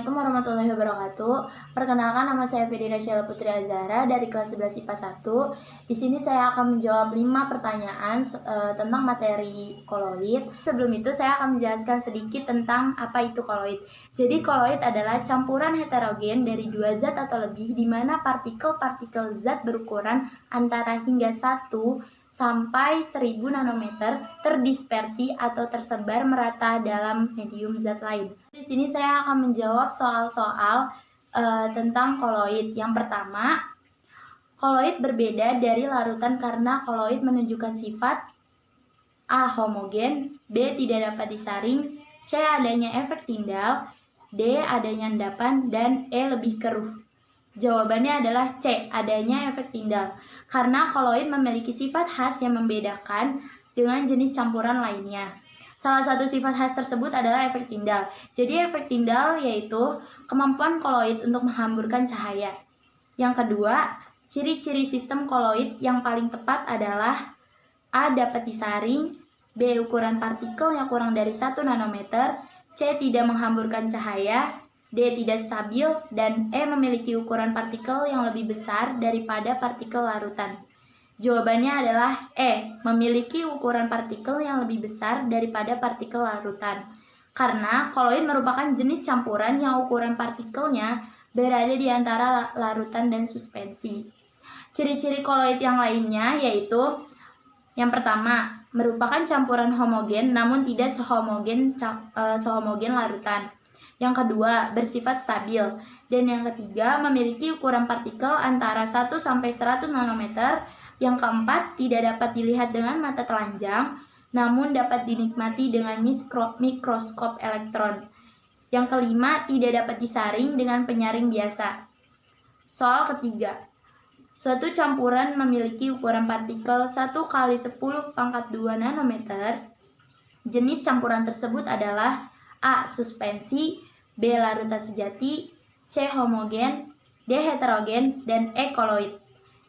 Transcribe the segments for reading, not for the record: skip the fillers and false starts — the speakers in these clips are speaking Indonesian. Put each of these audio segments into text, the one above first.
Assalamualaikum warahmatullahi wabarakatuh. Perkenalkan, nama saya Fedira Syala Putri Azahra dari kelas 11 IPA 1. Di sini saya akan menjawab 5 pertanyaan tentang materi koloid. Sebelum itu saya akan menjelaskan sedikit tentang apa itu koloid. Jadi koloid adalah campuran heterogen dari dua zat atau lebih di mana partikel-partikel zat berukuran antara hingga 1 sampai 1000 nanometer terdispersi atau tersebar merata dalam medium zat lain. Di sini saya akan menjawab soal-soal tentang koloid. Yang pertama, koloid berbeda dari larutan karena koloid menunjukkan sifat A. Homogen, B. Tidak dapat disaring, C. Adanya efek tindal, D. Adanya endapan, dan E. Lebih keruh. Jawabannya adalah C. Adanya efek tindal. Karena koloid memiliki sifat khas yang membedakan dengan jenis campuran lainnya. Salah satu sifat khas tersebut adalah efek tindal. Jadi efek tindal yaitu kemampuan koloid untuk menghamburkan cahaya. Yang kedua, ciri-ciri sistem koloid yang paling tepat adalah A. Dapat disaring, B. Ukuran partikel yang kurang dari 1 nanometer, C. Tidak menghamburkan cahaya, D. Tidak stabil, dan E. Memiliki ukuran partikel yang lebih besar daripada partikel larutan. Jawabannya adalah E. Memiliki ukuran partikel yang lebih besar daripada partikel larutan. Karena koloid merupakan jenis campuran yang ukuran partikelnya berada di antara larutan dan suspensi. Ciri-ciri koloid yang lainnya yaitu yang pertama, merupakan campuran homogen namun tidak sehomogen larutan. Yang kedua, bersifat stabil. Dan yang ketiga, memiliki ukuran partikel antara 1 sampai 100 nanometer. Yang keempat, tidak dapat dilihat dengan mata telanjang, namun dapat dinikmati dengan mikroskop elektron. Yang kelima, tidak dapat disaring dengan penyaring biasa. Soal ketiga, suatu campuran memiliki ukuran partikel 1 kali 10 pangkat 2 nanometer. Jenis campuran tersebut adalah A. Suspensi, B. Larutan sejati, C. Homogen, D. Heterogen, dan E. Koloid.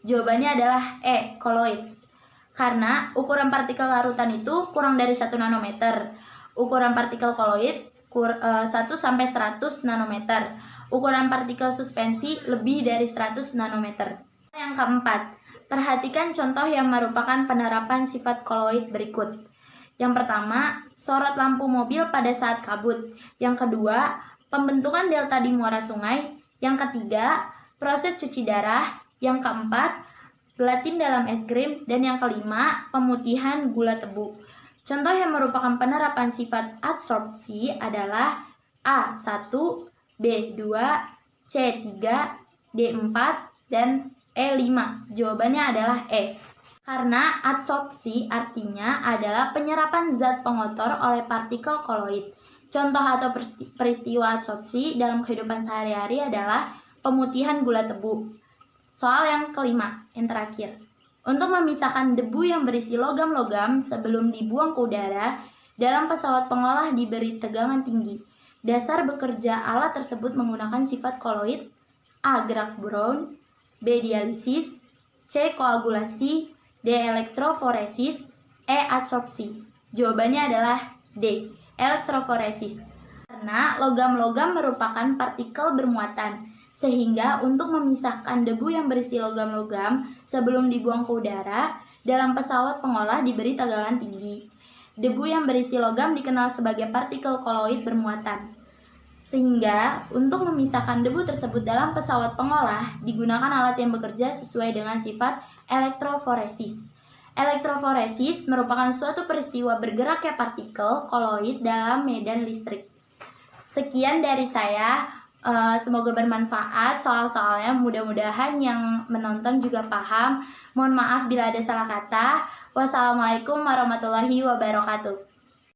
Jawabannya adalah E. Koloid. Karena ukuran partikel larutan itu kurang dari 1 nanometer. Ukuran partikel koloid 1 sampai 100 nanometer. Ukuran partikel suspensi lebih dari 100 nanometer. Yang keempat, perhatikan contoh yang merupakan penerapan sifat koloid berikut. Yang pertama, sorot lampu mobil pada saat kabut. Yang kedua, pembentukan delta di muara sungai. Yang ketiga, proses cuci darah. Yang keempat, gelatin dalam es krim. Dan yang kelima, pemutihan gula tebu. Contoh yang merupakan penerapan sifat adsorpsi adalah A1, B2, C3, D4, dan E5. Jawabannya adalah E. Karena adsorpsi artinya adalah penyerapan zat pengotor oleh partikel koloid. Contoh atau peristiwa adsorpsi dalam kehidupan sehari-hari adalah pemutihan gula tebu. Soal yang kelima, yang terakhir. Untuk memisahkan debu yang berisi logam-logam sebelum dibuang ke udara, dalam pesawat pengolah diberi tegangan tinggi. Dasar bekerja alat tersebut menggunakan sifat koloid. A. Gerak Brown, B. Dialisis, C. Koagulasi, D. Elektroforesis, E. Adsorpsi. Jawabannya adalah D. Elektroforesis. Karena logam-logam merupakan partikel bermuatan, sehingga untuk memisahkan debu yang berisi logam-logam sebelum dibuang ke udara, dalam pesawat pengolah diberi tegangan tinggi. Debu yang berisi logam dikenal sebagai partikel koloid bermuatan. Sehingga untuk memisahkan debu tersebut dalam pesawat pengolah digunakan alat yang bekerja sesuai dengan sifat elektroforesis. Elektroforesis merupakan suatu peristiwa bergeraknya partikel koloid dalam medan listrik. Sekian dari saya, semoga bermanfaat soal-soalnya, mudah-mudahan yang menonton juga paham. Mohon maaf bila ada salah kata. Wassalamualaikum warahmatullahi wabarakatuh.